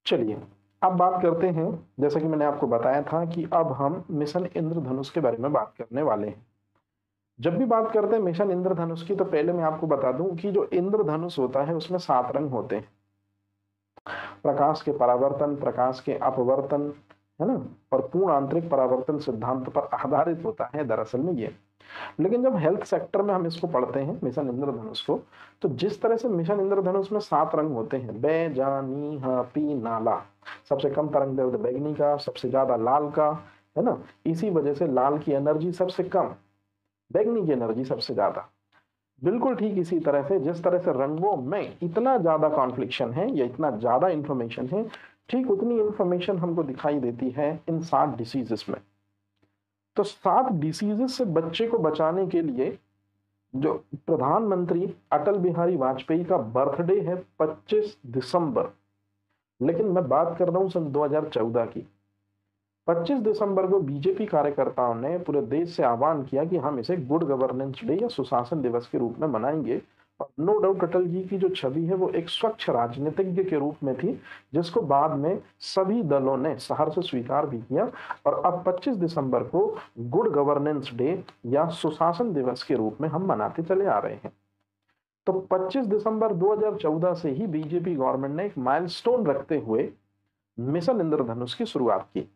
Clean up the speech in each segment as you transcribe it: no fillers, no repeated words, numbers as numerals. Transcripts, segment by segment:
चलिए, अब बात करते हैं, जैसा कि मैंने आपको बताया था कि अब हम मिशन इंद्रधनुष के बारे में बात करने वाले हैं। जब भी बात करते हैं मिशन इंद्रधनुष की, तो पहले मैं आपको बता दूं कि जो इंद्रधनुष होता है उसमें 7 रंग होते हैं। प्रकाश के परावर्तन, प्रकाश के अपवर्तन, है ना, और पूर्ण आंतरिक परावर्तन सिद्धांत पर आधारित होता है दरअसल में ये। लेकिन जब हेल्थ सेक्टर में हम इसको पढ़ते हैं मिशन इंद्रधनुष को, तो जिस तरह से मिशन इंद्रधनुष में 7 रंग होते हैं, बे, जा, नी, हा, पी, नाला। सबसे कम तरंग दैर्ध्य बैगनी का, सबसे ज्यादा लाल का, है ना। इसी वजह से लाल की एनर्जी सबसे कम, बैगनी की एनर्जी सबसे ज्यादा। बिल्कुल ठीक इसी तरह से जिस तरह से रंगों में इतना ज्यादा कॉन्फ्लिक्शन है या इतना ज्यादा इंफॉर्मेशन है, ठीक उतनी इंफॉर्मेशन हमको दिखाई देती है इन 7 डिसीजेस में। तो 7 डिसीजेस से बच्चे को बचाने के लिए जो प्रधानमंत्री अटल बिहारी वाजपेयी का बर्थडे है 25 दिसंबर, लेकिन मैं बात कर रहा हूं सन 2014 की। 25 दिसंबर को बीजेपी कार्यकर्ताओं ने पूरे देश से आह्वान किया कि हम इसे गुड गवर्नेंस डे या सुशासन दिवस के रूप में मनाएंगे। और नो डाउट अटल जी की जो छवि है वो एक स्वच्छ राजनीतिज्ञ के रूप में थी, जिसको बाद में सभी दलों ने सहर्ष से स्वीकार भी किया। और अब 25 दिसंबर को गुड गवर्नेंस डे या सुशासन दिवस के रूप में हम मनाते चले आ रहे हैं। तो 25 दिसंबर 2014 से ही बीजेपी गवर्नमेंट ने एक माइलस्टोन रखते हुए मिशन इंद्रधनुष की शुरुआत की।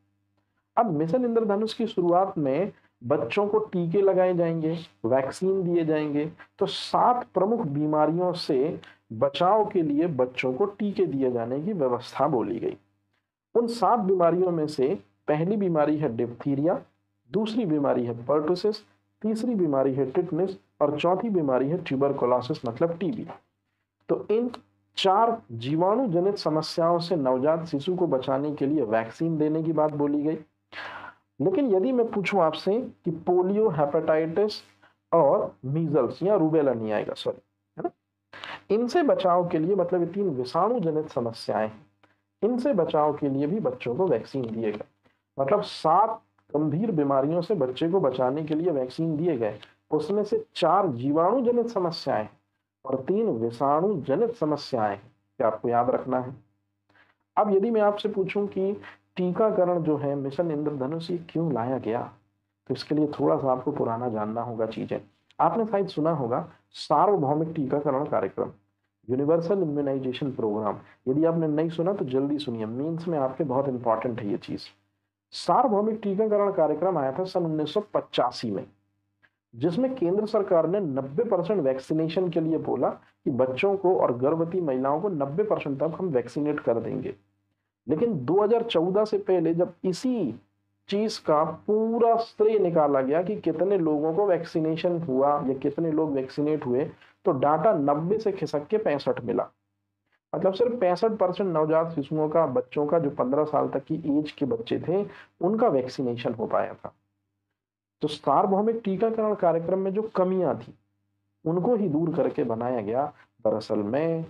अब मिशन इंद्रधनुष की शुरुआत में बच्चों को टीके लगाए जाएंगे, वैक्सीन दिए जाएंगे। तो 7 प्रमुख बीमारियों से बचाव के लिए बच्चों को टीके दिए जाने की व्यवस्था बोली गई। उन 7 बीमारियों में से पहली बीमारी है डिप्थीरिया, दूसरी बीमारी है पर्टुसिस, तीसरी बीमारी है टिटनिस, और चौथी बीमारी है ट्यूबरकुलोसिस मतलब टीबी। तो इन 4 जीवाणु जनित समस्याओं से नवजात शिशु को बचाने के लिए वैक्सीन देने की बात बोली गई। लेकिन यदि मैं पूछूं आपसे कि पोलियो, हेपेटाइटिस और मीजल्स या रूबेला नहीं आएगा, सॉरी, है ना, इनसे बचाव के लिए, मतलब ये 3 विषाणु जनित समस्याएं हैं, इनसे बचाव के लिए भी बच्चों को वैक्सीन दिए गए। मतलब 7 गंभीर बीमारियों से बच्चे को बचाने के लिए वैक्सीन दिए गए। उसमें से 4 जीवाणु जनित समस्याएं और 3 विषाणु जनित समस्याएं हैं, क्या आपको याद रखना है। अब यदि मैं आपसे पूछूं कि टीकाकरण जो है मिशन इंद्रधनुष ये क्यों लाया गया, तो इसके लिए थोड़ा सा आपको पुराना जानना होगा चीजें। आपने शायद सुना होगा सार्वभौमिक टीकाकरण कार्यक्रम, यूनिवर्सल इम्यूनाइजेशन प्रोग्राम। यदि आपने नहीं सुना तो जल्दी सुनिए, मीन्स में आपके बहुत इंपॉर्टेंट है ये चीज। सार्वभौमिक टीकाकरण कार्यक्रम आया था सन 1985 में, जिसमें केंद्र सरकार ने 90% वैक्सीनेशन के लिए बोला कि बच्चों को और गर्भवती महिलाओं को 90% तक हम वैक्सीनेट कर देंगे। लेकिन 2014 से पहले जब इसी चीज का पूरा श्रेय निकाला गया कि कितने लोगों को वैक्सीनेशन हुआ या कितने लोग वैक्सीनेट हुए, तो डाटा 90 से खिसक के 65 मिला। मतलब सिर्फ 65% नवजात शिशुओं का, बच्चों का जो 15 साल तक की एज के बच्चे थे, उनका वैक्सीनेशन हो पाया था। तो सार्वभौमिक टीकाकरण कार्यक्रम में जो कमियां थी उनको ही दूर करके बनाया गया दरअसल में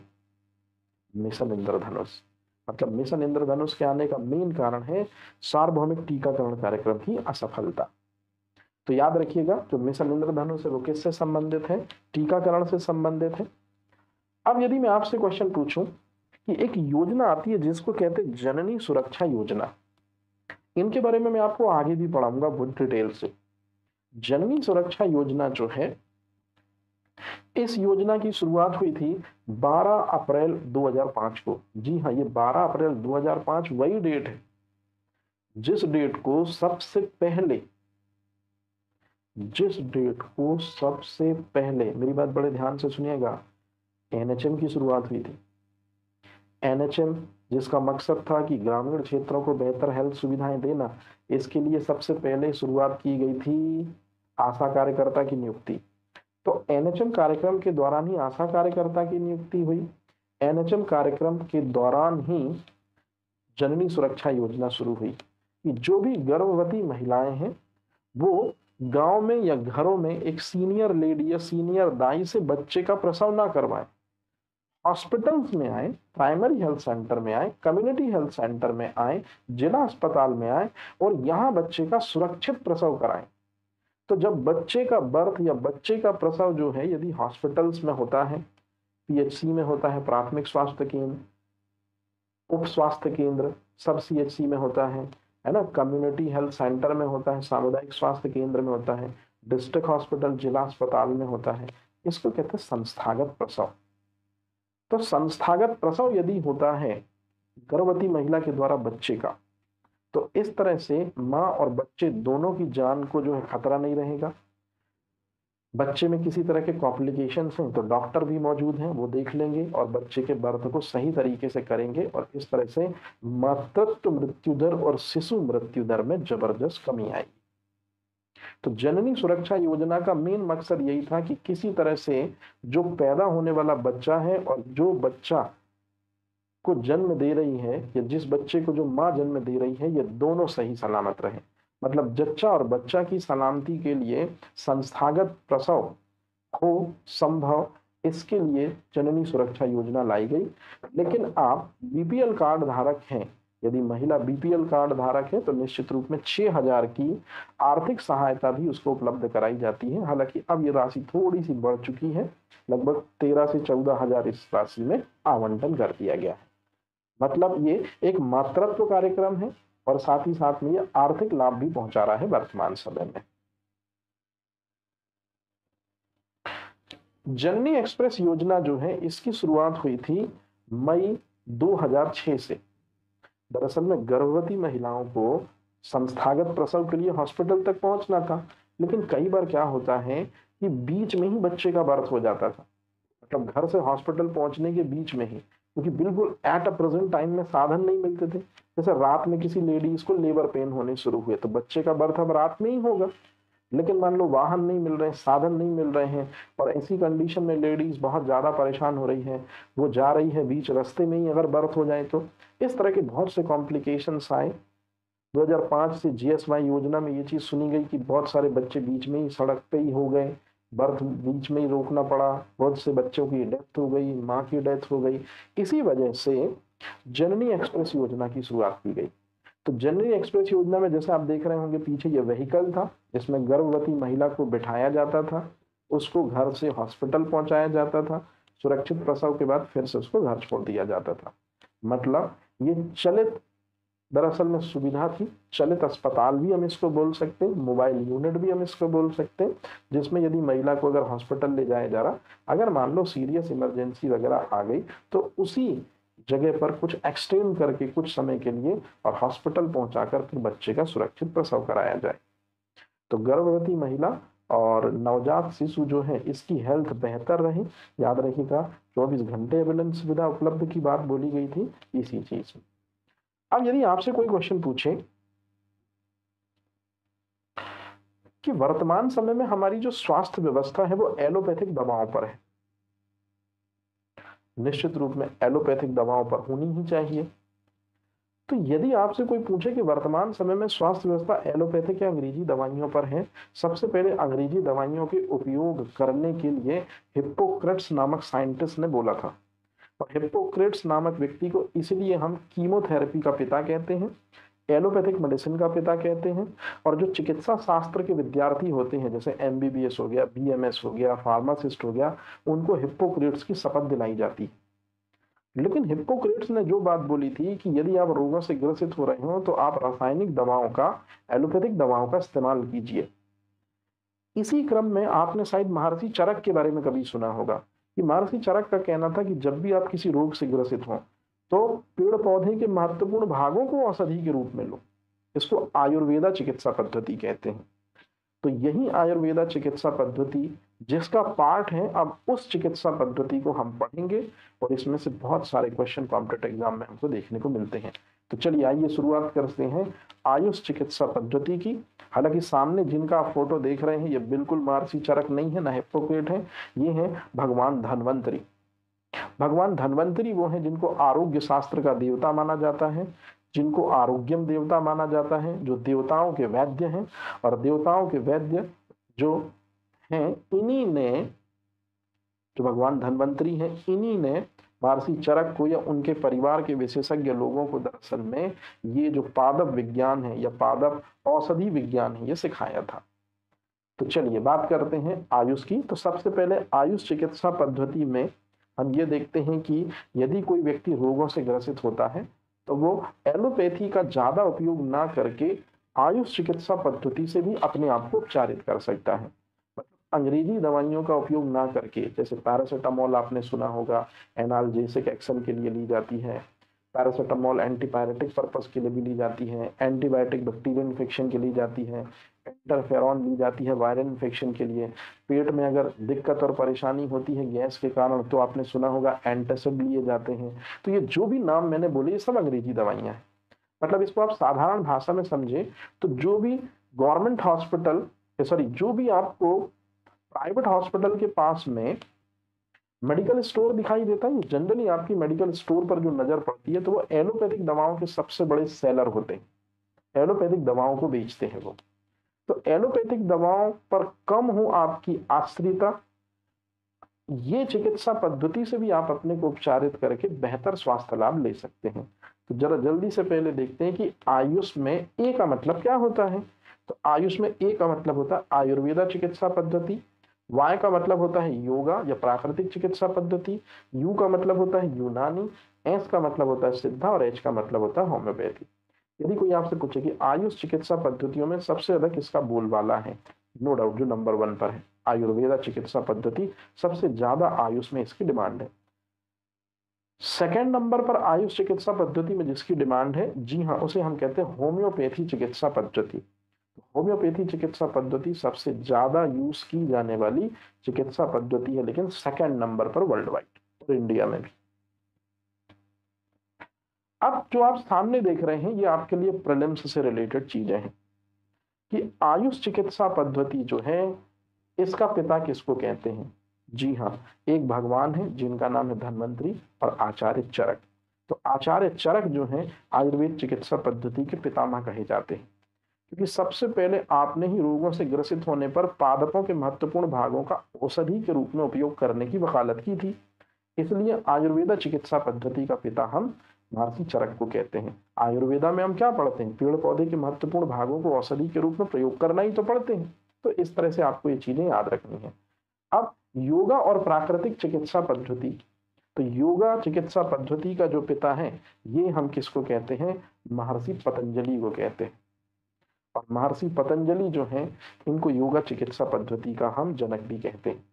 मिशन इंद्रधनुष। मतलब मिशन इंद्रधनुष के आने का मेन कारण है सार्वभौमिक टीकाकरण कार्यक्रम की असफलता। तो याद रखिएगा, जो मिशन इंद्रधनुष है वो किससे संबंधित है, टीकाकरण से संबंधित है। अब यदि मैं आपसे क्वेश्चन पूछूं कि एक योजना आती है जिसको कहते हैं जननी सुरक्षा योजना, इनके बारे में मैं आपको आगे भी पढ़ाऊंगा बहुत डिटेल से। जननी सुरक्षा योजना जो है, इस योजना की शुरुआत हुई थी 12 अप्रैल 2005 को। जी हाँ, ये 12 अप्रैल 2005 वही डेट है जिस डेट को सबसे पहले, मेरी बात बड़े ध्यान से सुनिएगा, एनएचएम की शुरुआत हुई थी। एनएचएम जिसका मकसद था कि ग्रामीण क्षेत्रों को बेहतर हेल्थ सुविधाएं देना, इसके लिए सबसे पहले शुरुआत की गई थी आशा कार्यकर्ता की नियुक्ति। तो एनएचएम कार्यक्रम के दौरान ही आशा कार्यकर्ता की नियुक्ति हुई। एनएचएम कार्यक्रम के दौरान ही जननी सुरक्षा योजना शुरू हुई कि जो भी गर्भवती महिलाएं हैं वो गांव में या घरों में एक सीनियर लेडी या सीनियर दाई से बच्चे का प्रसव ना करवाएं, हॉस्पिटल्स में आए, प्राइमरी हेल्थ सेंटर में आए, कम्युनिटी हेल्थ सेंटर में आए, जिला अस्पताल में आए और यहाँ बच्चे का सुरक्षित प्रसव कराएं। तो जब बच्चे का बर्थ या बच्चे का प्रसव जो है यदि हॉस्पिटल्स में होता है, पीएचसी में होता है, प्राथमिक स्वास्थ्य केंद्र, उप स्वास्थ्य केंद्र सब सीएचसी में होता है ना, कम्युनिटी हेल्थ सेंटर में होता है, सामुदायिक स्वास्थ्य केंद्र में होता है, डिस्ट्रिक्ट हॉस्पिटल जिला अस्पताल में होता है। इसको कहते हैं संस्थागत प्रसव। तो संस्थागत प्रसव यदि होता है गर्भवती महिला के द्वारा बच्चे का, तो इस तरह से माँ और बच्चे दोनों की जान को जो है खतरा नहीं रहेगा। बच्चे में किसी तरह के कॉम्प्लिकेशंस हैं तो डॉक्टर भी मौजूद हैं, वो देख लेंगे और बच्चे के बर्थ को सही तरीके से करेंगे, और इस तरह से मातृत्व मृत्यु दर और शिशु मृत्यु दर में जबरदस्त कमी आएगी। तो जननी सुरक्षा योजना का मेन मकसद यही था कि किसी तरह से जो पैदा होने वाला बच्चा है और जो बच्चा को जन्म दे रही है, या जिस बच्चे को जो माँ जन्म दे रही है, ये दोनों सही सलामत रहे। मतलब जच्चा और बच्चा की सलामती के लिए संस्थागत प्रसव हो संभव, इसके लिए जननी सुरक्षा योजना लाई गई। लेकिन आप बीपीएल कार्ड धारक हैं, यदि महिला बीपीएल कार्ड धारक है तो निश्चित रूप में 6,000 की आर्थिक सहायता भी उसको उपलब्ध कराई जाती है। हालांकि अब ये राशि थोड़ी सी बढ़ चुकी है, लगभग 13 से 14,000 इस राशि में आवंटन कर दिया गया है। मतलब ये एक मातृत्व कार्यक्रम है और साथ ही साथ में ये आर्थिक लाभ भी पहुंचा रहा है वर्तमान समय में। जननी एक्सप्रेस योजना जो है, इसकी शुरुआत हुई थी मई 2006 से। दरअसल में गर्भवती महिलाओं को संस्थागत प्रसव के लिए हॉस्पिटल तक पहुंचना था, लेकिन कई बार क्या होता है कि बीच में ही बच्चे का बर्थ हो जाता था, मतलब घर से हॉस्पिटल पहुंचने के बीच में ही, क्योंकि बिल्कुल एट अ प्रेजेंट टाइम में साधन नहीं मिलते थे। जैसे रात में किसी लेडीज को लेबर पेन होने शुरू हुए तो बच्चे का बर्थ अब रात में ही होगा, लेकिन मान लो वाहन नहीं मिल रहे हैं, साधन नहीं मिल रहे हैं, और ऐसी कंडीशन में लेडीज बहुत ज्यादा परेशान हो रही है, वो जा रही है बीच रास्ते में ही अगर बर्थ हो जाए तो इस तरह के बहुत से कॉम्प्लिकेशंस आए। 2005 से जीएसवाई योजना में ये चीज सुनी गई कि बहुत सारे बच्चे बीच में ही सड़क पे ही हो गए, बर्थ बीच में ही रोकना पड़ा, बहुत से बच्चों की डेथ हो गई, माँ की डेथ हो गई। इसी वजह से जननी एक्सप्रेस योजना की शुरुआत की गई। तो जननी एक्सप्रेस योजना में जैसे आप देख रहे होंगे पीछे ये व्हीकल था, जिसमें गर्भवती महिला को बिठाया जाता था, उसको घर से हॉस्पिटल पहुंचाया जाता था, सुरक्षित प्रसव के बाद फिर से उसको घर छोड़ दिया जाता था। मतलब ये चलित दरअसल में सुविधा थी, चलित अस्पताल भी हम इसको बोल सकते हैं, मोबाइल यूनिट भी हम इसको बोल सकते हैं, जिसमें यदि महिला को अगर हॉस्पिटल ले जाया जा रहा, अगर मान लो सीरियस इमरजेंसी वगैरह आ गई तो उसी जगह पर कुछ एक्सटेंड करके कुछ समय के लिए और हॉस्पिटल पहुंचाकर फिर बच्चे का सुरक्षित प्रसव कराया जाए। तो गर्भवती महिला और नवजात शिशु जो है इसकी हेल्थ बेहतर रहे। याद रखिएगा 24 घंटे एम्बुलेंस सुविधा उपलब्ध की बात बोली गई थी इसी चीज में। अब यदि आपसे कोई क्वेश्चन पूछे कि वर्तमान समय में हमारी जो स्वास्थ्य व्यवस्था है वो एलोपैथिक दवाओं पर है, निश्चित रूप में एलोपैथिक दवाओं पर होनी ही चाहिए। तो यदि आपसे कोई पूछे कि वर्तमान समय में स्वास्थ्य व्यवस्था एलोपैथिक या अंग्रेजी दवाइयों पर है, सबसे पहले अंग्रेजी दवाइयों के उपयोग करने के लिए हिप्पोक्रेट्स नामक साइंटिस्ट ने बोला था। और हिप्पोक्रेट्स नामक व्यक्ति को इसलिए हम कीमोथेरेपी का पिता कहते हैं, एलोपैथिक मेडिसिन का पिता कहते हैं। और जो चिकित्सा शास्त्र के विद्यार्थी होते हैं, जैसे एमबीबीएस हो गया, बीएमएस हो गया, फार्मासिस्ट हो गया, उनको हिप्पोक्रेट्स की शपथ दिलाई जाती है। लेकिन हिप्पोक्रेट्स ने जो बात बोली थी कि यदि आप रोगों से ग्रसित हो रहे हो तो आप रासायनिक दवाओं का, एलोपैथिक दवाओं का इस्तेमाल कीजिए। इसी क्रम में आपने शायद महर्षि चरक के बारे में कभी सुना होगा कि महर्षि चरक का कहना था कि जब भी आप किसी रोग से ग्रसित हो तो पेड़ पौधे के महत्वपूर्ण भागों को औषधि के रूप में लो। इसको आयुर्वेदा चिकित्सा पद्धति कहते हैं। तो यही आयुर्वेदा चिकित्सा पद्धति जिसका पार्ट है, अब उस चिकित्सा पद्धति को हम पढ़ेंगे और इसमें से बहुत सारे क्वेश्चन कॉम्पिटिटिव एग्जाम में हमको देखने को मिलते हैं। तो चलिए आइए शुरुआत करते हैं आयुष चिकित्सा पद्धति की। हालांकि सामने जिनका आप फोटो देख रहे हैं ये बिल्कुल महर्षि चरक नहीं है, ना हिप्पोक्रेट है, ये है भगवान धन्वंतरी। भगवान धन्वंतरी वो है जिनको आरोग्य शास्त्र का देवता माना जाता है, जिनको आरोग्यम देवता माना जाता है, जो देवताओं के वैद्य हैं। और देवताओं के वैद्य जो हैं इन्हीं ने, जो भगवान धन्वंतरी हैं, इन्हीं ने महर्षि चरक को या उनके परिवार के विशेषज्ञ लोगों को दरअसल में ये जो पादप विज्ञान है या पादप औषधि विज्ञान है ये सिखाया था। तो चलिए बात करते हैं आयुष की। तो सबसे पहले आयुष चिकित्सा पद्धति में हम ये देखते हैं कि यदि कोई व्यक्ति रोगों से ग्रसित होता है तो वो एलोपैथी का ज्यादा उपयोग ना करके आयुष चिकित्सा पद्धति से भी अपने आप को उपचारित कर सकता है। मतलब अंग्रेजी दवाइयों का उपयोग ना करके, जैसे पैरासिटामोल आपने सुना होगा, एनाल्जेसिक एक्शन के लिए ली जाती है। पैरासिटामोल एंटीपायरेटिक पर्पस के लिए भी ली जाती है, एंटीबायोटिक बैक्टीरियल इन्फेक्शन के लिए जाती है, इंटरफेरॉन ली जाती है वायरल इन्फेक्शन के लिए। पेट में अगर दिक्कत और परेशानी होती है गैस के कारण तो आपने सुना होगा एंटासिड लिए जाते हैं। तो ये जो भी नाम मैंने बोले ये सब अंग्रेजी दवाइयां हैं। मतलब इसको आप साधारण भाषा में समझे तो जो भी गवर्नमेंट हॉस्पिटल, सॉरी, जो भी आपको प्राइवेट हॉस्पिटल के पास में मेडिकल स्टोर दिखाई देता है, जनरली आपकी मेडिकल स्टोर पर जो नजर पड़ती है तो वो एलोपैथिक दवाओं के सबसे बड़े सेलर होते हैं, एलोपैथिक दवाओं को बेचते हैं वो। तो एलोपैथिक दवाओं पर कम हो आपकी आश्रिता, ये चिकित्सा पद्धति से भी आप अपने को उपचारित करके बेहतर स्वास्थ्य लाभ ले सकते हैं। तो जरा जल्दी से पहले देखते हैं कि आयुष में ए का मतलब क्या होता है। तो आयुष में ए का मतलब होता है आयुर्वेदा चिकित्सा पद्धति, वाय का मतलब होता है योगा या प्राकृतिक चिकित्सा पद्धति, यू का मतलब होता है यूनानी, एस का मतलब होता है सिद्धा और एच का मतलब होता है होम्योपैथी। यदि कोई आपसे पूछे कि आयुष चिकित्सा पद्धतियों में सबसे ज्यादा किसका बोलबाला है, नो डाउट जो नंबर 1 पर है आयुर्वेदा चिकित्सा पद्धति, सबसे ज्यादा आयुष में इसकी डिमांड है। सेकेंड नंबर पर आयुष चिकित्सा पद्धति में जिसकी डिमांड है, जी हाँ, उसे हम कहते हैं होम्योपैथी चिकित्सा पद्धति। होम्योपैथी चिकित्सा पद्धति सबसे ज्यादा यूज की जाने वाली चिकित्सा पद्धति है, लेकिन सेकेंड नंबर पर वर्ल्ड वाइड और इंडिया में भी। अब जो आप सामने देख रहे हैं ये आपके लिए प्रीलिम्स से रिलेटेड चीजें हैं कि आयुष चिकित्सा पद्धति जो है इसका पिता किसको कहते हैं। जी हाँ, एक भगवान है जिनका नाम है धन्वंतरी और आचार्य चरक। तो आचार्य चरक जो है आयुर्वेद चिकित्सा पद्धति के पितामह कहे जाते हैं, क्योंकि सबसे पहले आपने ही रोगों से ग्रसित होने पर पादपों के महत्वपूर्ण भागों का औषधि के रूप में उपयोग करने की वकालत की थी। इसलिए आयुर्वेदा चिकित्सा पद्धति का पिता हम महर्षि चरक को कहते हैं। आयुर्वेदा में हम क्या पढ़ते हैं, पेड़ पौधे के महत्वपूर्ण भागों को औषधि के रूप में प्रयोग करना ही तो पढ़ते हैं। तो इस तरह से आपको ये चीजें याद रखनी है। अब योगा और प्राकृतिक चिकित्सा पद्धति, तो योगा चिकित्सा पद्धति का जो पिता है ये हम किसको कहते हैं, महर्षि पतंजलि को कहते हैं। और महर्षि पतंजलि जो हैं इनको योगा चिकित्सा पद्धति का हम जनक भी कहते हैं।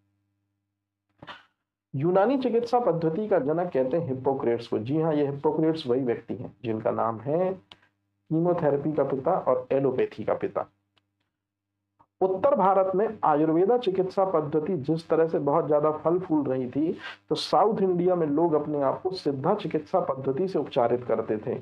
यूनानी चिकित्सा पद्धति का जनक कहते हैं हिप्पोक्रेट्स को। जी हाँ, ये हिप्पोक्रेट्स वही व्यक्ति हैं जिनका नाम है कीमोथेरेपी का पिता और एलोपैथी का पिता। उत्तर भारत में आयुर्वेदा चिकित्सा पद्धति जिस तरह से बहुत ज्यादा फल फूल रही थी, तो साउथ इंडिया में लोग अपने आप को सिद्धा चिकित्सा पद्धति से उपचारित करते थे।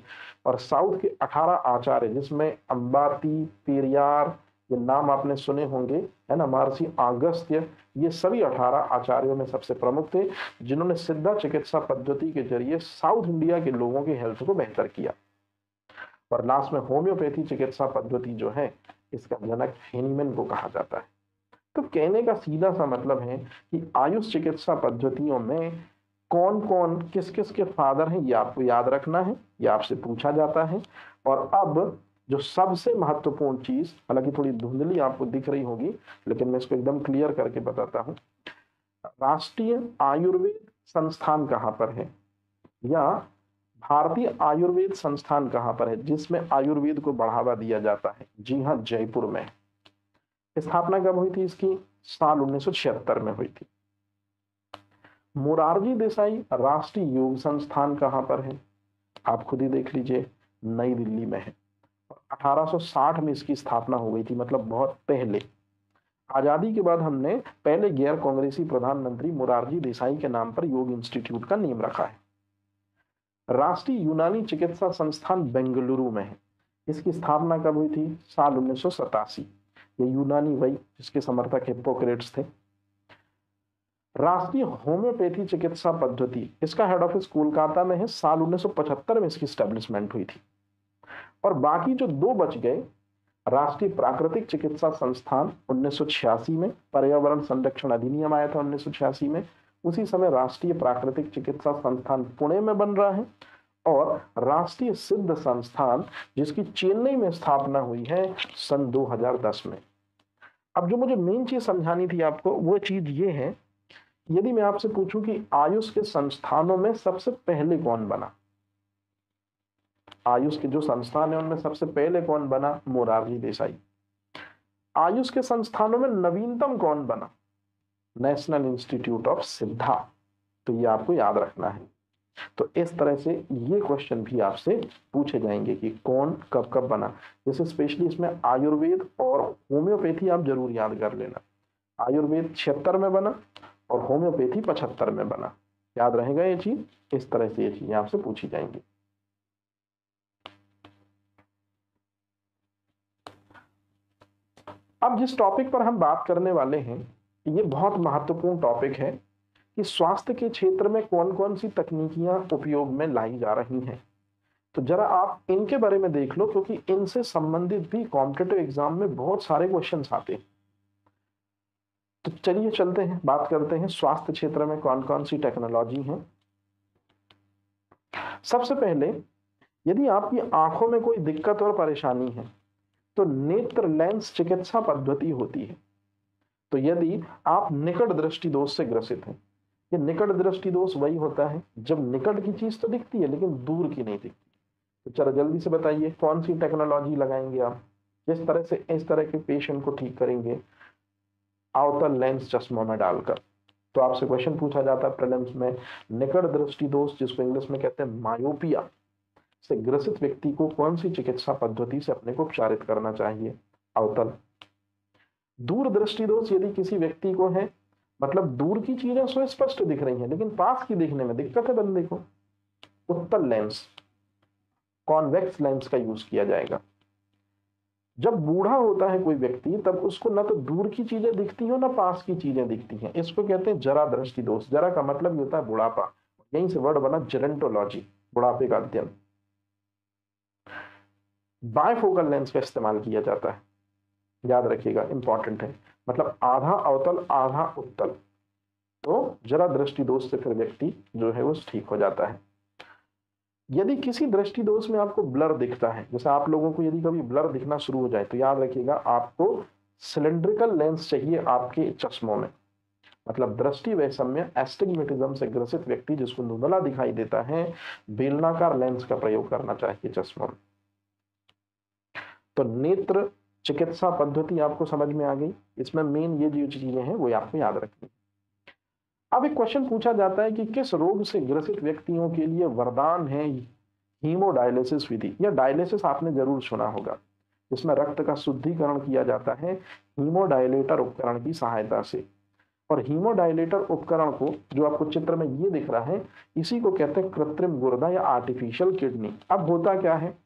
और साउथ के 18 आचार्य, जिसमें अंबाती, पेरियार, ये नाम आपने सुने होंगे, है ना, महर्षि अगस्त्य, ये सभी 18 आचार्यों में सबसे प्रमुख थे जिन्होंने सिद्धा चिकित्सा पद्धति के जरिए साउथ इंडिया के लोगों की हेल्थ को बेहतर किया। और लास्ट में होम्योपैथी चिकित्सा पद्धति जो है इसका जनक हेनीमैन को कहा जाता है। तो कहने का सीधा सा मतलब है कि आयुष चिकित्सा पद्धतियों में कौन कौन किस किस के फादर हैं ये आपको याद रखना है, ये आपसे पूछा जाता है। और अब जो सबसे महत्वपूर्ण चीज, हालांकि थोड़ी धुंधली आपको दिख रही होगी लेकिन मैं इसको एकदम क्लियर करके बताता हूं, राष्ट्रीय आयुर्वेद संस्थान कहां पर है या भारतीय आयुर्वेद संस्थान कहां पर है जिसमें आयुर्वेद को बढ़ावा दिया जाता है। जी हाँ, जयपुर में। स्थापना कब हुई थी इसकी, साल 1976 में हुई थी। मोरारजी देसाई राष्ट्रीय योग संस्थान कहां पर है, आप खुद ही देख लीजिए, नई दिल्ली में है। 1860 में इसकी स्थापना हो गई थी, मतलब बहुत पहले। आजादी के बाद हमने पहले गैर कांग्रेसी प्रधानमंत्री मोरारजी देसाई के नाम पर योग इंस्टीट्यूट का नेम रखा है। राष्ट्रीय यूनानी चिकित्सा संस्थान बेंगलुरु में है। इसकी स्थापना कब हुई थी, साल 1987। ये यूनानी वही जिसके समर्थक हिप्पोक्रेट्स थे। राष्ट्रीय होम्योपैथी चिकित्सा पद्धति, इसका हेड ऑफिस कोलकाता में है। साल 1975 में इसकी स्टैब्लिशमेंट हुई थी। और बाकी जो दो बच गए, राष्ट्रीय प्राकृतिक चिकित्सा संस्थान 1986 में, पर्यावरण संरक्षण अधिनियम आया था 1986 में, उसी समय राष्ट्रीय प्राकृतिक चिकित्सा संस्थान पुणे में बन रहा है। और राष्ट्रीय सिद्ध संस्थान जिसकी चेन्नई में स्थापना हुई है सन 2010 में। अब जो मुझे मेन चीज समझानी थी आपको वो चीज ये है, यदि मैं आपसे पूछूं कि आयुष के संस्थानों में सबसे पहले कौन बना, आयुष के जो संस्थान है उनमें सबसे पहले कौन बना? मोरारजी देसाई। आयुष के संस्थानों में नवीनतम कौन बना? नेशनल इंस्टीट्यूट ऑफ सिद्धा। तो ये आपको याद रखना है। तो इस तरह से ये क्वेश्चन भी आपसे पूछे जाएंगे कि कौन कब कब बना। जैसे स्पेशली इसमें आयुर्वेद और होम्योपैथी आप जरूर याद कर लेना। आयुर्वेद 76 में बना और होम्योपैथी 75 में बना। याद रहेगा ये चीज। इस तरह से ये चीजें आपसे पूछी जाएंगी। अब जिस टॉपिक पर हम बात करने वाले हैं ये बहुत महत्वपूर्ण टॉपिक है कि स्वास्थ्य के क्षेत्र में कौन कौन सी तकनीकियां उपयोग में लाई जा रही हैं। तो जरा आप इनके बारे में देख लो, क्योंकि इनसे संबंधित भी कॉम्पिटिटिव एग्जाम में बहुत सारे क्वेश्चंस आते हैं। तो चलिए चलते हैं, बात करते हैं स्वास्थ्य क्षेत्र में कौन कौन सी टेक्नोलॉजी है। सबसे पहले, यदि आपकी आंखों में कोई दिक्कत और परेशानी है तो नेत्र लेंस चिकित्सा पद्धति होती है। तो यदि आप निकट दृष्टि दोष से ग्रसित हैं, ये निकट दृष्टि दोष वही होता है जब निकट की चीज तो दिखती है लेकिन दूर की नहीं दिखती। तो चलो जल्दी से बताइए कौन सी टेक्नोलॉजी लगाएंगे आप, जिस तरह से इस तरह के पेशेंट को ठीक करेंगे अवतल लेंस चश्मों में डालकर। तो आपसे क्वेश्चन पूछा जाता है प्रीलिम्स में, निकट दृष्टि दोष जिसको इंग्लिश में कहते हैं मायोपिया से ग्रसित व्यक्ति को कौन सी चिकित्सा पद्धति से अपने को उपचारित करना चाहिए? अवतल। दूर दृष्टि दोष यदि किसी व्यक्ति को है, मतलब दूर की चीजें सुस्पष्ट दिख रही हैं लेकिन पास की दिखने में दिक्कत है बंदे को, उत्तल लेंस कॉन्वेक्स लेंस का यूज किया जाएगा। जब बूढ़ा होता है कोई व्यक्ति तब उसको न तो दूर की चीजें दिखती हैं ना पास की चीजें दिखती हैं, इसको कहते हैं जरा दृष्टि दोष। जरा का मतलब होता है बुढ़ापा, यहीं से वर्ड बना जेरेंटोलॉजी, बुढ़ापे का अध्ययन। बायफोकल लेंस का इस्तेमाल किया जाता है, याद रखिएगा इंपॉर्टेंट है, मतलब आधा अवतल आधा उत्तल। तो जरा दृष्टि दोष से फिर व्यक्ति जो है वो ठीक हो जाता है। यदि किसी दृष्टि दोष में आपको ब्लर दिखता है, जैसे आप लोगों को यदि कभी ब्लर दिखना शुरू हो जाए तो याद रखिएगा आपको सिलेंड्रिकल लेंस चाहिए आपके चश्मों में। मतलब दृष्टि वैषम्य एस्टिग्मेटिज्म से ग्रसित व्यक्ति जिसको धुंधला दिखाई देता है, बेलनाकार लेंस का प्रयोग करना चाहिए चश्मों में। तो नेत्र चिकित्सा पद्धति आपको समझ में आ गई। इसमें मेन ये जो चीजें हैं वो आपको याद रखनी। अब एक क्वेश्चन पूछा जाता है कि किस रोग से ग्रसित व्यक्तियों के लिए वरदान है हीमोडायलिसिस विधि, या डायलिसिस आपने जरूर सुना होगा, जिसमें रक्त का शुद्धिकरण किया जाता है हीमोडायलेटर उपकरण की सहायता से। और हीमोडायलेटर उपकरण को जो आपको चित्र में ये दिख रहा है, इसी को कहते हैं कृत्रिम गुर्दा या आर्टिफिशियल किडनी। अब होता क्या है,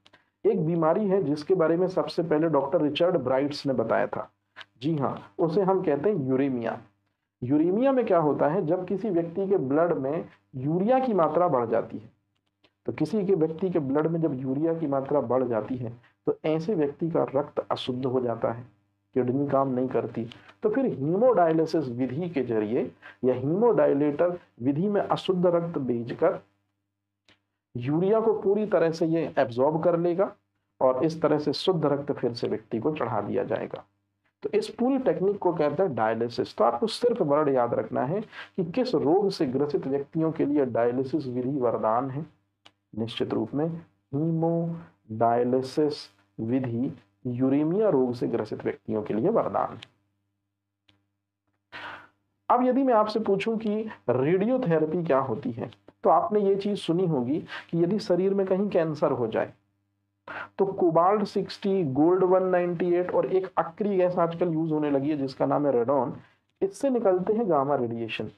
एक बीमारी है जिसके बारे में सबसे पहले डॉक्टर रिचर्ड ब्राइट्स ने बताया था। जी हाँ, उसे हम कहते हैं यूरेमिया। यूरेमिया में क्या होता है, जब किसी व्यक्ति के ब्लड में यूरिया की मात्रा बढ़ जाती है, तो किसी के व्यक्ति के ब्लड में जब यूरिया की मात्रा बढ़ जाती है तो ऐसे व्यक्ति का रक्त अशुद्ध हो जाता है, किडनी काम नहीं करती। तो फिर हीमोडायलिसिस विधि के जरिए या हीमोडायलेटर विधि में अशुद्ध रक्त भेजकर यूरिया को पूरी तरह से ये एब्जॉर्ब कर लेगा और इस तरह से शुद्ध रक्त फिर से व्यक्ति को चढ़ा दिया जाएगा। तो इस पूरी टेक्निक को कहते हैं डायलिसिस। तो आपको सिर्फ वर्ड याद रखना है कि किस रोग से ग्रसित व्यक्तियों के लिए डायलिसिस विधि वरदान है। निश्चित रूप में हीमोडायलिसिस विधि यूरेमिया रोग से ग्रसित व्यक्तियों के लिए वरदान है। अब यदि मैं आपसे पूछूं कि रेडियोथेरेपी क्या होती है, तो आपने ये चीज सुनी होगी कि यदि शरीर में कहीं कैंसर हो जाए तो कोबाल्ट 60, गोल्ड 198 और एक अक्री गैस आजकल यूज होने लगी है जिसका नाम है रेडॉन, इससे निकलते हैं गामा रेडिएशन।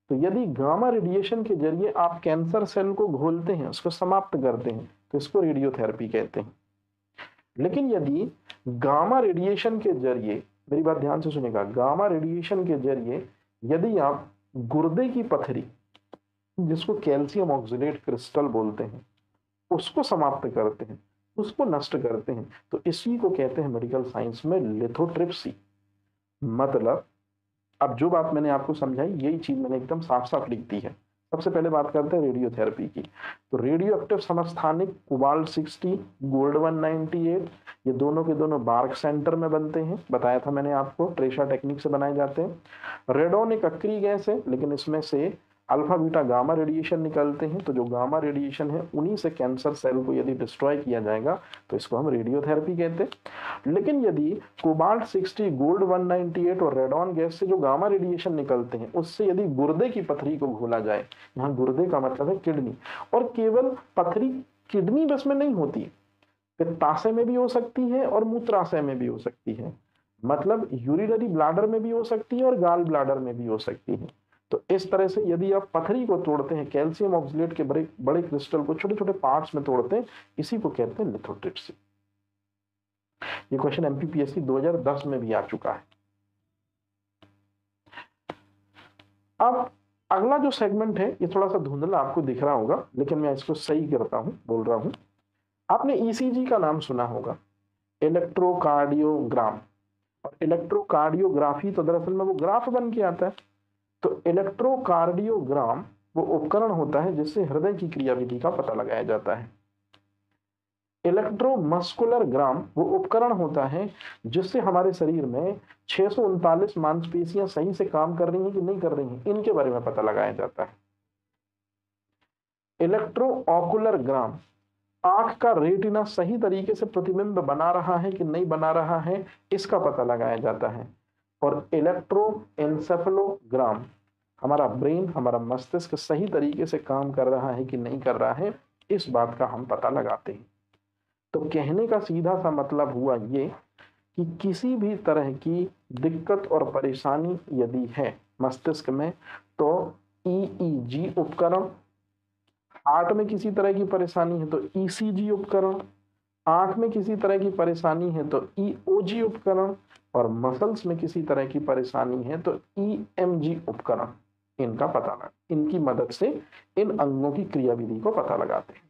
तो यदि गामा रेडिएशन के जरिए आप कैंसर सेल को घोलते हैं, उसको समाप्त करते हैं, तो इसको रेडियोथेरेपी कहते हैं। लेकिन यदि गामा रेडिएशन के जरिए, मेरी बात ध्यान से सुनेगा, गामा रेडिएशन के जरिए यदि आप गुर्दे की पथरी जिसको कैल्शियम ऑक्सलेट क्रिस्टल बोलते हैं उसको समाप्त करते हैं, उसको नष्ट करते हैं, तो इसी को कहते हैं मेडिकल साइंस में लिथोट्रिप्सी। मतलब अब जो बात मैंने आपको समझाई यही चीज मैंने एकदम साफ साफ लिख दी है। सबसे पहले बात करते हैं रेडियोथेरेपी की। तो रेडियो एक्टिव समस्थानिक कोबाल्ट 60, गोल्ड 198 ये दोनों के दोनों बार्क सेंटर में बनते हैं, बताया था मैंने आपको, ट्रेशा टेक्निक से बनाए जाते हैं। रेडॉन एक अक्री गैस है लेकिन इसमें से अल्फा बीटा गामा रेडिएशन निकलते हैं, तो जो गामा रेडिएशन है उन्हीं से कैंसर सेल को यदि डिस्ट्रॉय किया जाएगा तो इसको हम रेडियोथेरेपी कहते हैं। लेकिन यदि कोबाल्ट 60, गोल्ड 198 और रेडॉन गैस से जो गामा रेडिएशन निकलते हैं उससे यदि गुर्दे की पथरी को घोला जाए, यहाँ गुर्दे का मतलब है किडनी, और केवल पथरी किडनी बस में नहीं होती, पित्ताशय में भी हो सकती है और मूत्राशय में भी हो सकती है, मतलब यूरिनरी ब्लाडर में भी हो सकती है और गाल ब्लाडर में भी हो सकती है। तो इस तरह से यदि आप पथरी को तोड़ते हैं, कैल्शियम ऑक्सलेट के बड़े बड़े क्रिस्टल को छोटे छोटे पार्ट्स में तोड़ते हैं, इसी को कहते हैं लिथोट्रिप्सी। ये क्वेश्चन एमपीपीएससी 2010 में भी आ चुका है। अब अगला जो सेगमेंट है ये थोड़ा सा धुंधला आपको दिख रहा होगा, लेकिन मैं इसको सही करता हूं, बोल रहा हूं। आपने ईसीजी का नाम सुना होगा, इलेक्ट्रोकार्डियोग्राम, और इलेक्ट्रोकार्डियोग्राफी तो दरअसल में वो ग्राफ बन के आता है। तो इलेक्ट्रोकार्डियोग्राम वो उपकरण होता है जिससे हृदय की क्रियाविधि का पता लगाया जाता है। इलेक्ट्रोमस्कुलर ग्राम वो उपकरण होता है जिससे हमारे शरीर में 639 मांसपेशियां सही से काम कर रही हैं कि नहीं कर रही हैं, इनके बारे में पता लगाया जाता है। इलेक्ट्रो ऑकुलर ग्राम, आंख का रेटिना सही तरीके से प्रतिबिंब बना रहा है कि नहीं बना रहा है, इसका पता लगाया जाता है। और इलेक्ट्रोएन्सेफेलोग्राम, हमारा ब्रेन, हमारा मस्तिष्क सही तरीके से काम कर रहा है कि नहीं कर रहा है, इस बात का हम पता लगाते हैं। तो कहने का सीधा सा मतलब हुआ ये कि किसी भी तरह की दिक्कत और परेशानी यदि है मस्तिष्क में तो ईईजी उपकरण, हार्ट में किसी तरह की परेशानी है तो ईसीजी उपकरण, आंख में किसी तरह की परेशानी है तो ईओजी उपकरण, और मसल्स में किसी तरह की परेशानी है तो ईएमजी उपकरण, इनका पता लगा, इनकी मदद से इन अंगों की क्रियाविधि को पता लगाते हैं।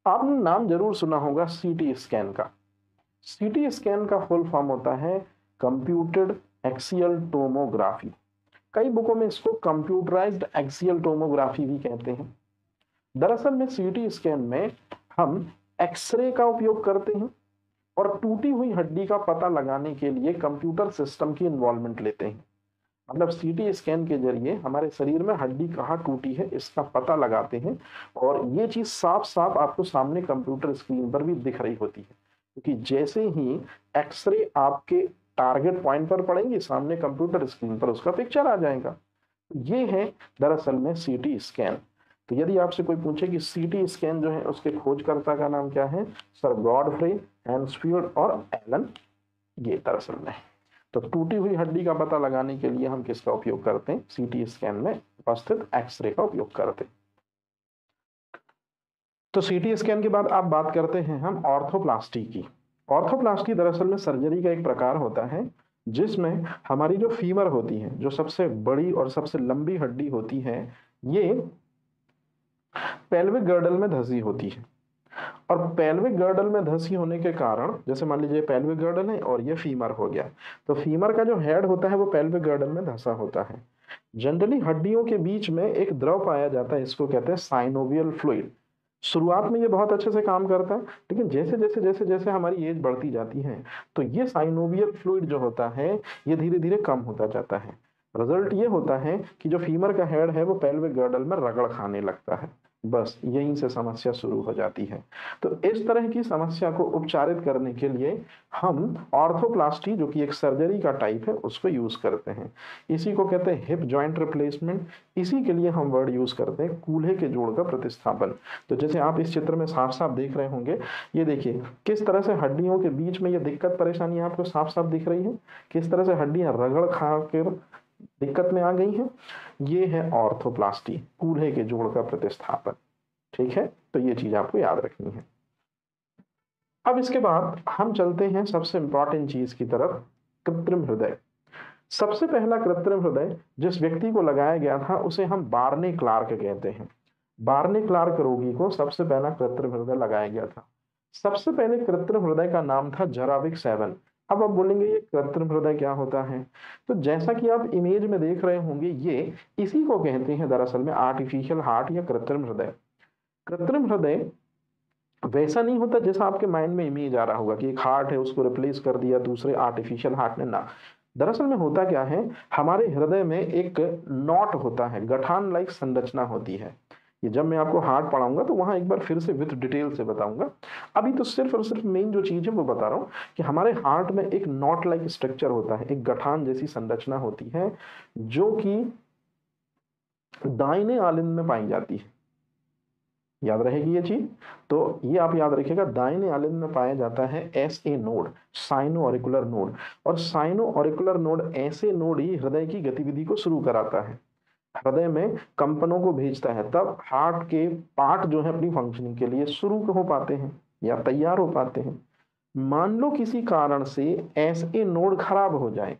आपने नाम जरूर सुना होगा सीटी स्कैन का। सीटी स्कैन का फुल फॉर्म होता है कंप्यूटेड एक्सियल टोमोग्राफी। कई बुकों में इसको कंप्यूटराइज्ड एक्सियल टोमोग्राफी भी कहते हैं। दरअसल में सीटी स्कैन में हम एक्सरे का उपयोग करते हैं और टूटी हुई हड्डी का पता लगाने के लिए कंप्यूटर सिस्टम की इन्वॉल्वमेंट लेते हैं। मतलब सीटी स्कैन के जरिए हमारे शरीर में हड्डी कहाँ टूटी है इसका पता लगाते हैं, और ये चीज साफ साफ आपको सामने कंप्यूटर स्क्रीन पर भी दिख रही होती है, क्योंकि जैसे ही एक्सरे आपके टारगेट पॉइंट पर पड़ेंगे सामने कंप्यूटर स्क्रीन पर उसका पिक्चर आ जाएगा। ये है दरअसल में सीटी स्कैन। तो यदि आपसे कोई पूछे कि सीटी स्कैन जो है उसके खोजकर्ता का नाम क्या है, सर गॉडफ्रे हैंसफील्ड और एलन, ये दरअसल में। तो टूटी हुई हड्डी का पता लगाने के लिए हम किसका उपयोग करते हैं, सीटी स्कैन में उपस्थित एक्सरे का उपयोग करते हैं। तो सीटी स्कैन के बाद आप बात करते हैं हम ऑर्थोप्लास्टी की। ऑर्थोप्लास्टी दरअसल में सर्जरी का एक प्रकार होता है जिसमें हमारी जो फीमर होती है, जो सबसे बड़ी और सबसे लंबी हड्डी होती है, ये पेल्विक गर्डल में धंसी होती है। और पेल्विक गर्डल में धंसी होने के कारण, जैसे मान लीजिए पेल्विक गर्डल है और ये फीमर हो गया, तो फीमर का जो हेड होता है वो पेल्विक गर्डल में धंसा होता है। जनरली हड्डियों के बीच में एक द्रव पाया जाता है, इसको कहते हैं साइनोवियल फ्लूइड। शुरुआत में ये बहुत अच्छे से काम करता है, लेकिन जैसे जैसे जैसे जैसे हमारी एज बढ़ती जाती है तो ये साइनोवियल फ्लूइड जो होता है ये धीरे धीरे कम होता जाता है। रिजल्ट ये होता है कि जो फीमर का हेड है वो पेल्विक गर्डल में रगड़ खाने लगता है। बस यहीं से समस्या शुरू हो जाती है। तो इस तरह की समस्या को उपचारित करने के लिए हम ऑर्थोप्लास्टी, जो कि एक सर्जरी का टाइप है, उसको यूज करते हैं। इसी को कहते हैं हिप जॉइंट रिप्लेसमेंट। इसी के लिए हम वर्ड यूज करते हैं कूल्हे के जोड़ का प्रतिस्थापन। तो जैसे आप इस चित्र में साफ साफ देख रहे होंगे, ये देखिए किस तरह से हड्डियों के बीच में ये दिक्कत परेशानी आपको साफ साफ दिख रही है, किस तरह से हड्डियां रगड़ खा कर दिक्कत में आ गई हैं। ये है ऑर्थोप्लास्टी, कूल्हे के जोड़ का प्रतिस्थापन। ठीक है, तो ये चीज आपको याद रखनी है। अब इसके बाद हम चलते हैं सबसे इंपॉर्टेंट चीज की तरफ, कृत्रिम हृदय। सबसे पहला कृत्रिम हृदय जिस व्यक्ति को लगाया गया था उसे हम बार्ने क्लार्क कहते हैं। बार्ने क्लार्क रोगी को सबसे पहला कृत्रिम हृदय लगाया गया था। सबसे पहले कृत्रिम हृदय का नाम था जराविक 7। अब आप बोलेंगे ये कृत्रिम हृदय क्या होता है, तो जैसा कि आप इमेज में देख रहे होंगे, ये इसी को कहते हैं दरअसल में आर्टिफिशियल हार्ट या कृत्रिम हृदय। कृत्रिम हृदय वैसा नहीं होता जैसा आपके माइंड में इमेज आ रहा होगा कि एक हार्ट है उसको रिप्लेस कर दिया दूसरे आर्टिफिशियल हार्ट ने, ना। दरअसल में होता क्या है, हमारे हृदय में एक नॉट होता है, गठान लाइक संरचना होती है। ये जब मैं आपको हार्ट पढ़ाऊंगा तो वहां एक बार फिर से विद डिटेल से बताऊंगा। अभी तो सिर्फ और सिर्फ मेन जो चीज है वो बता रहा हूँ कि हमारे हार्ट में एक नॉट लाइक स्ट्रक्चर होता है, एक गठान जैसी संरचना होती है जो कि दाहिने आलिंद में पाई जाती है। याद रहेगी ये चीज। तो ये आप याद रखिएगा, दाहिने आलिंद में पाया जाता है SA node, sino auricular node. और साइनो ऑरिकुलर नोड ऐसे नोड ही हृदय की गतिविधि को शुरू कराता है, हृदय में कंपनों को भेजता है, तब हार्ट के पार्ट जो है अपनी फंक्शनिंग के लिए शुरू हो पाते हैं या तैयार हो पाते हैं। मान लो किसी कारण से ऐसे नोड खराब हो जाए,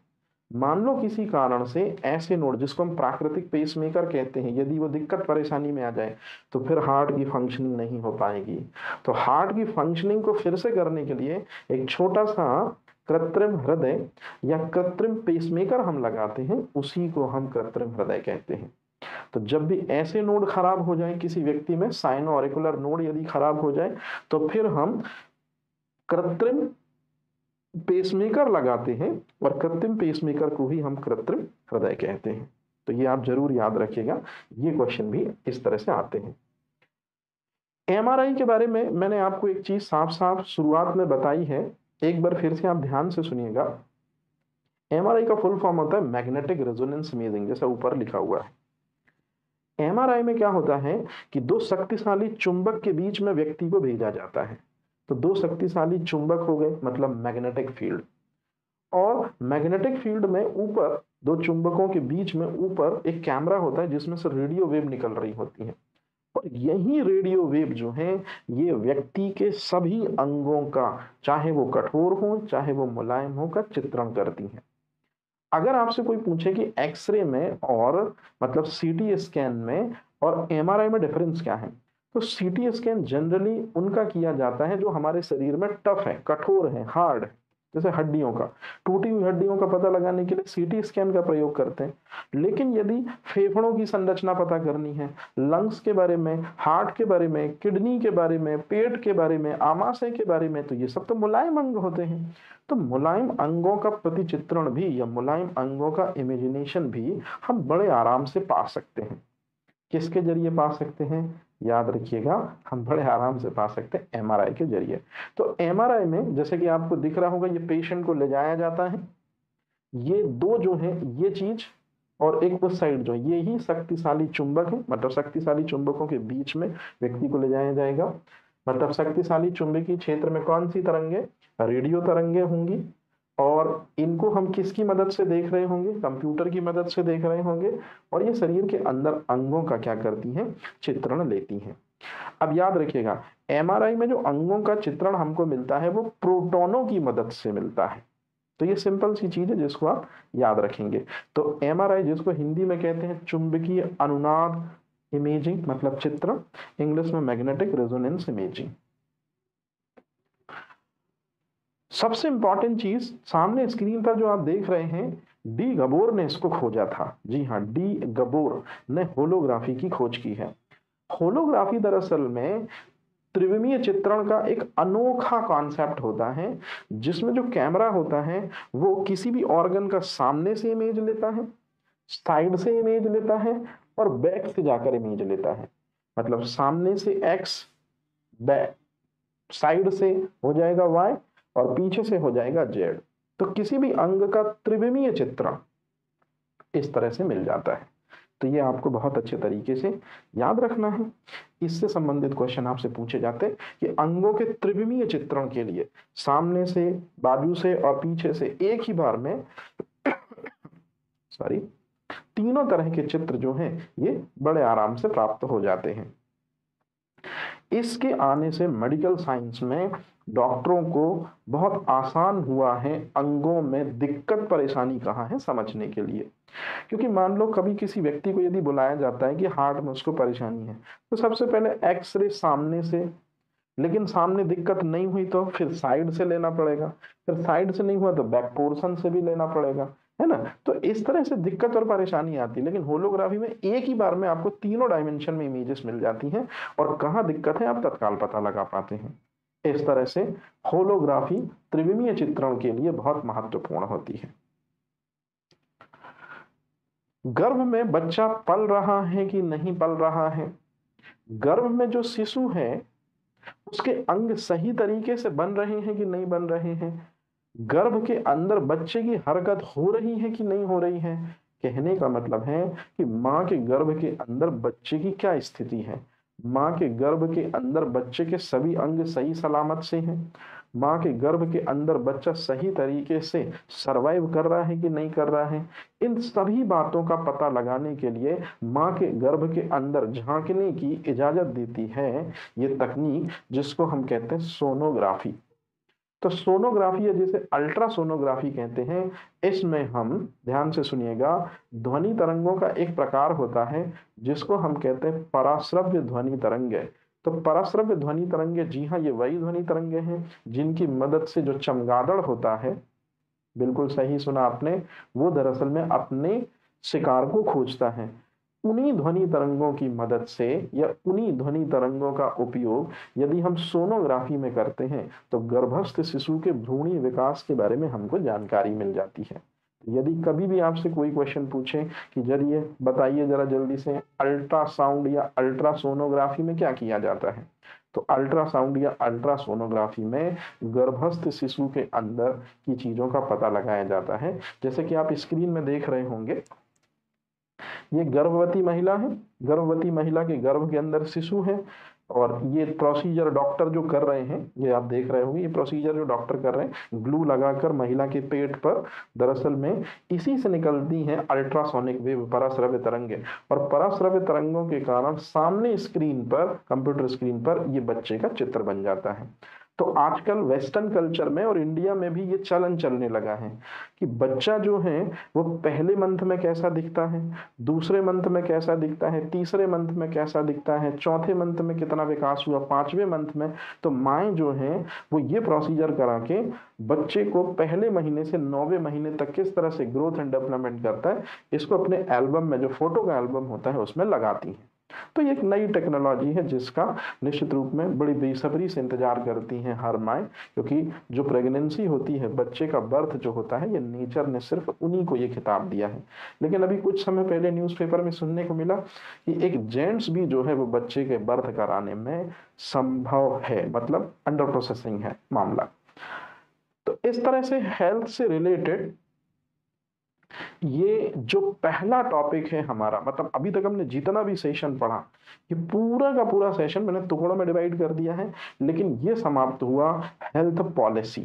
मान लो किसी कारण से ऐसे नोड जिसको हम प्राकृतिक पेसमेकर कहते हैं, यदि वो दिक्कत परेशानी में आ जाए तो फिर हार्ट की फंक्शनिंग नहीं हो पाएगी। तो हार्ट की फंक्शनिंग को फिर से करने के लिए एक छोटा सा कृत्रिम हृदय या कृत्रिम पेसमेकर हम लगाते हैं, उसी को हम कृत्रिम हृदय कहते हैं। तो जब भी ऐसे नोड खराब हो जाए किसी व्यक्ति में, साइनो ऑरिकुलर नोड यदि खराब हो जाए, तो फिर हम कृत्रिम पेसमेकर लगाते हैं, और कृत्रिम पेसमेकर को ही हम कृत्रिम हृदय कहते हैं। तो ये आप जरूर याद रखिएगा, ये क्वेश्चन भी इस तरह से आते हैं। MRI के बारे में मैंने आपको एक चीज साफ साफ शुरुआत में बताई है, एक बार फिर से आप ध्यान से सुनिएगा। MRI का फुल फॉर्म होता है मैग्नेटिक रेजोनेंस इमेजिंग, जैसा ऊपर लिखा हुआ है। MRI में क्या होता है कि दो शक्तिशाली चुंबक के बीच में व्यक्ति को भेजा जाता है। तो दो शक्तिशाली चुंबक हो गए, मतलब मैग्नेटिक फील्ड, और मैग्नेटिक फील्ड में ऊपर दो चुंबकों के बीच में ऊपर एक कैमरा होता है जिसमें से रेडियो वेव निकल रही होती है। और यही रेडियो वेव जो है ये व्यक्ति के सभी अंगों का, चाहे वो कठोर हो चाहे वो मुलायम हो, का चित्रण करती है। अगर आपसे कोई पूछे कि एक्सरे में और मतलब CT स्कैन में और MRI में डिफरेंस क्या है, तो CT स्कैन जनरली उनका किया जाता है जो हमारे शरीर में टफ है, कठोर है, हार्ड है, जैसे हड्डियों का, टूटी हुई हड्डियों का पता लगाने के लिए CT स्कैन का प्रयोग करते हैं। लेकिन यदि फेफड़ों की संरचना पता करनी है, लंग्स के बारे में, हार्ट के बारे में, किडनी के बारे में, पेट के बारे में, आमाशय के बारे में, तो ये सब तो मुलायम अंग होते हैं। तो मुलायम अंगों का प्रतिचित्रण भी या मुलायम अंगों का इमेजिनेशन भी हम बड़े आराम से पा सकते हैं। किसके जरिए पा सकते हैं? याद रखिएगा, हम बड़े आराम से पा सकते हैं MRI के जरिए। तो MRI में जैसे कि आपको दिख रहा होगा, ये पेशेंट को ले जाया जाता है, ये दो जो है ये चीज, और एक उस साइड जो है ये ही शक्तिशाली चुंबक है, मतलब शक्तिशाली चुंबकों के बीच में व्यक्ति को ले जाया जाएगा। मतलब शक्तिशाली चुंबकीय क्षेत्र में कौन सी तरंगे? रेडियो तरंगे होंगी, और इनको हम किसकी मदद से देख रहे होंगे? कंप्यूटर की मदद से देख रहे होंगे, और ये शरीर के अंदर अंगों का क्या करती हैं? चित्रण लेती हैं। अब याद रखिएगा, MRI में जो अंगों का चित्रण हमको मिलता है वो प्रोटॉनों की मदद से मिलता है। तो ये सिंपल सी चीज है जिसको आप याद रखेंगे। तो MRI, जिसको हिंदी में कहते हैं चुंबकीय अनुनाद इमेजिंग, मतलब चित्रण, इंग्लिश में मैग्नेटिक रेजोनेंस इमेजिंग। सबसे इंपॉर्टेंट चीज, सामने स्क्रीन पर जो आप देख रहे हैं, डी गबोर ने इसको खोजा था। जी हाँ, डी गबोर ने होलोग्राफी की खोज की है। होलोग्राफी दरअसल में त्रिविमीय चित्रण का एक अनोखा कॉन्सेप्ट होता है, जिसमें जो कैमरा होता है वो किसी भी ऑर्गन का सामने से इमेज लेता है, साइड से इमेज लेता है, और बैक से जाकर इमेज लेता है। मतलब सामने से X, बैक साइड से हो जाएगा Y, और पीछे से हो जाएगा Z। तो किसी भी अंग का त्रिविमीय चित्रण इस तरह से मिल जाता है। तो ये आपको बहुत अच्छे तरीके से याद रखना है। इससे संबंधित क्वेश्चन आपसे पूछे जाते हैं कि अंगों के त्रिविमीय चित्रण के लिए सामने से, बाजू से और पीछे से एक ही बार में सॉरी तीनों तरह के चित्र जो हैं ये बड़े आराम से प्राप्त हो जाते हैं। इसके आने से मेडिकल साइंस में डॉक्टरों को बहुत आसान हुआ है अंगों में दिक्कत परेशानी कहाँ है समझने के लिए। क्योंकि मान लो कभी किसी व्यक्ति को यदि बुलाया जाता है कि हार्ट में उसको परेशानी है, तो सबसे पहले एक्सरे सामने से, लेकिन सामने दिक्कत नहीं हुई तो फिर साइड से लेना पड़ेगा, फिर साइड से नहीं हुआ तो बैक पोर्शन से भी लेना पड़ेगा, है ना। तो इस तरह से दिक्कत और परेशानी आती है। लेकिन होलोग्राफी में एक ही बार में आपको तीनों डायमेंशन में इमेजेस मिल जाती हैं, और कहाँ दिक्कत है आप तत्काल पता लगा पाते हैं। इस तरह से होलोग्राफी त्रिविमीय चित्रण के लिए बहुत महत्वपूर्ण होती है। गर्भ में बच्चा पल रहा है कि नहीं पल रहा है, गर्भ में जो शिशु है उसके अंग सही तरीके से बन रहे हैं कि नहीं बन रहे हैं, गर्भ के अंदर बच्चे की हरकत हो रही है कि नहीं हो रही है। कहने का मतलब है कि माँ के गर्भ के अंदर बच्चे की क्या स्थिति है। माँ के गर्भ के अंदर बच्चे के सभी अंग सही सलामत से हैं। माँ के गर्भ के अंदर बच्चा सही तरीके से सरवाइव कर रहा है कि नहीं कर रहा है। इन सभी बातों का पता लगाने के लिए माँ के गर्भ के अंदर झांकने की इजाजत देती है ये तकनीक, जिसको हम कहते हैं सोनोग्राफी। तो सोनोग्राफी है जिसे अल्ट्रासोनोग्राफी कहते हैं। इसमें हम, ध्यान से सुनिएगा, ध्वनि तरंगों का एक प्रकार होता है जिसको हम कहते हैं पराश्रव्य ध्वनि तरंगे। तो पराश्रव्य ध्वनि तरंगे, जी हाँ, ये वही ध्वनि तरंगे हैं जिनकी मदद से जो चमगादड़ होता है, बिल्कुल सही सुना आपने, वो दरअसल में अपने शिकार को खोजता है। उन्हीं ध्वनि तरंगों की मदद से या उन्हीं ध्वनि तरंगों का उपयोग यदि हम सोनोग्राफी में करते हैं तो गर्भस्थ शिशु के भ्रूणी विकास के बारे में हमको जानकारी मिल जाती है। यदि कभी भी आपसे कोई क्वेश्चन पूछे कि जरिए बताइए जरा जल्दी से, अल्ट्रासाउंड या अल्ट्रासोनोग्राफी में क्या किया जाता है, तो अल्ट्रासाउंड या अल्ट्रासोनोग्राफी में गर्भस्थ शिशु के अंदर की चीजों का पता लगाया जाता है। जैसे कि आप स्क्रीन में देख रहे होंगे, ये गर्भवती महिला है, गर्भवती महिला के गर्भ के अंदर शिशु है, और ये प्रोसीजर डॉक्टर जो कर रहे हैं, ये आप देख रहे होंगे, ये प्रोसीजर जो डॉक्टर कर रहे हैं, ग्लू लगाकर महिला के पेट पर, दरअसल में इसी से निकलती हैं अल्ट्रासोनिक वेव, पराश्रव्य तरंगे, और पराश्रव्य तरंगों के कारण सामने स्क्रीन पर, कंप्यूटर स्क्रीन पर ये बच्चे का चित्र बन जाता है। तो आजकल वेस्टर्न कल्चर में और इंडिया में भी ये चलन चलने लगा है कि बच्चा जो है वो पहले मंथ में कैसा दिखता है, दूसरे मंथ में कैसा दिखता है, तीसरे मंथ में कैसा दिखता है, चौथे मंथ में कितना विकास हुआ, पांचवें मंथ में। तो माएँ जो हैं वो ये प्रोसीजर करा के बच्चे को पहले महीने से 9वें महीने तक किस तरह से ग्रोथ एंड डेवलपमेंट करता है, इसको अपने एल्बम में, जो फोटो का एल्बम होता है, उसमें लगाती हैं। तो ये एक नई टेक्नोलॉजी है जिसका निश्चित रूप में बड़ी बेसब्री से इंतजार करती हैं हर माएँ, क्योंकि जो प्रेगनेंसी होती है, बच्चे का बर्थ जो होता है, ये नेचर ने सिर्फ उन्हीं को ये खिताब दिया है। लेकिन अभी कुछ समय पहले न्यूज़पेपर में सुनने को मिला कि एक जेंट्स भी जो है वो बच्चे के बर्थ कराने में संभव है, मतलब अंडर प्रोसेसिंग है मामला। तो इस तरह से हेल्थ से रिलेटेड ये जो पहला टॉपिक है हमारा, मतलब अभी तक हमने जितना भी सेशन पढ़ा, ये पूरा का पूरा सेशन मैंने टुकड़ों में डिवाइड कर दिया है, लेकिन ये समाप्त हुआ हेल्थ पॉलिसी।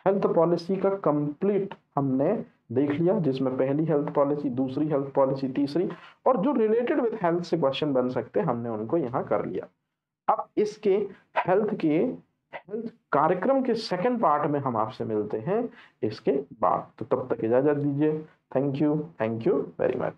हेल्थ पॉलिसी का कंप्लीट हमने देख लिया, जिसमें पहली हेल्थ पॉलिसी, दूसरी हेल्थ पॉलिसी, तीसरी, और जो रिलेटेड विद हेल्थ से क्वेश्चन बन सकते हैं हमने उनको यहाँ कर लिया। अब इसके हेल्थ कार्यक्रम के सेकंड पार्ट में हम आपसे मिलते हैं इसके बाद। तो तब तक इजाजत दीजिए। Thank you very much.